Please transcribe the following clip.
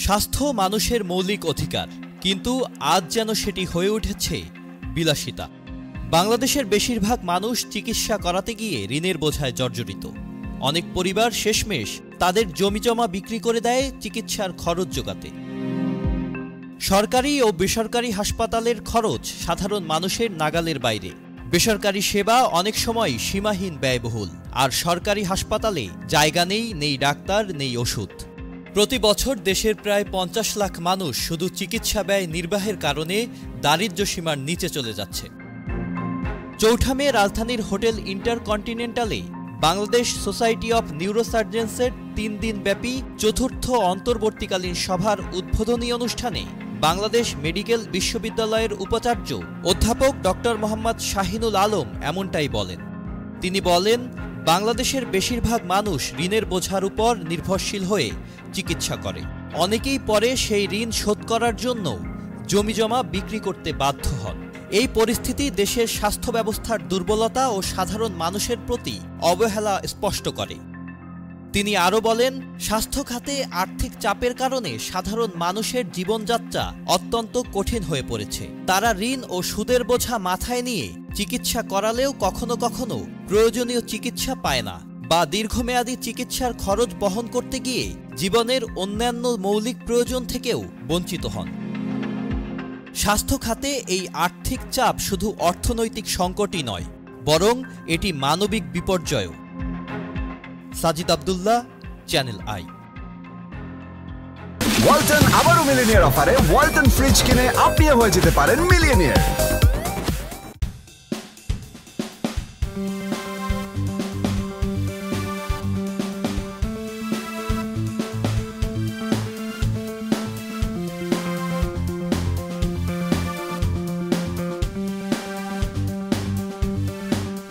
স্বাস্থ্য মানুষের মৌলিক অধিকার, কিন্তু আজ যেন সেটি হয়ে উঠেছে বিলাসিতা। বাংলাদেশের বেশিরভাগ মানুষ চিকিৎসা করাতে গিয়ে ঋণের বোঝায় জর্জরিত। অনেক পরিবার শেষমেশ তাদের জমিজমা বিক্রি করে দেয় চিকিৎসার খরচ জোগাতে। সরকারি ও বেসরকারি হাসপাতালের খরচ সাধারণ মানুষের নাগালের বাইরে। বেসরকারি সেবা অনেক সময় সীমাহীন ব্যয়বহুল, আর সরকারি হাসপাতালে জায়গা নেই ডাক্তার, নেই ওষুধ। প্রতি বছর দেশের প্রায় ৫০ লাখ মানুষ শুধু চিকিৎসা ব্যয় নির্বাহের কারণে দারিদ্র্য সীমার নিচে চলে যাচ্ছে। ৪ মে রাজধানীর হোটেল ইন্টারকন্টিনেন্টালে বাংলাদেশ সোসাইটি অব নিউরোসার্জেন্সের ৩ দিনব্যাপী চতুর্থ অন্তর্বর্তীকালীন সভার উদ্বোধনী অনুষ্ঠানে বাংলাদেশ মেডিকেল বিশ্ববিদ্যালয়ের উপাচার্য অধ্যাপক ডক্টর মোহাম্মদ শাহিনুল আলম এমনটাই বলেন। তিনি বলেন, বাংলাদেশের বেশিরভাগ মানুষ ঋণের বোঝার উপর নির্ভরশীল হয়ে চিকিৎসা করে। অনেকেই পরে সেই ঋণ শোধ করার জন্য জমিজমা বিক্রি করতে বাধ্য হন। এই পরিস্থিতি দেশের স্বাস্থ্য ব্যবস্থার দুর্বলতা ও সাধারণ মানুষের প্রতি অবহেলা স্পষ্ট করে। তিনি আরও বলেন, স্বাস্থ্য খাতে আর্থিক চাপের কারণে সাধারণ মানুষের জীবনযাত্রা অত্যন্ত কঠিন হয়ে পড়েছে। তারা ঋণ ও সুদের বোঝা মাথায় নিয়ে চিকিৎসা করালেও কখনো কখনো প্রয়োজনীয় চিকিৎসা পায় না, বা দীর্ঘমেয়াদী চিকিৎসার খরচ বহন করতে গিয়ে জীবনের অন্যান্য মৌলিক প্রয়োজন থেকেও বঞ্চিত হন। স্বাস্থ্য খাতে এই আর্থিক চাপ শুধু অর্থনৈতিক সংকটই নয়, বরং এটি মানবিক বিপর্যয়ও। Sajid Abdullah, Channel I. Walton আবারও মিলিনিয়ার অফারে ওয়ালটন ফ্রিজ কিনে আপনিও হয়ে যেতে পারেন মিলিয়নিয়ার।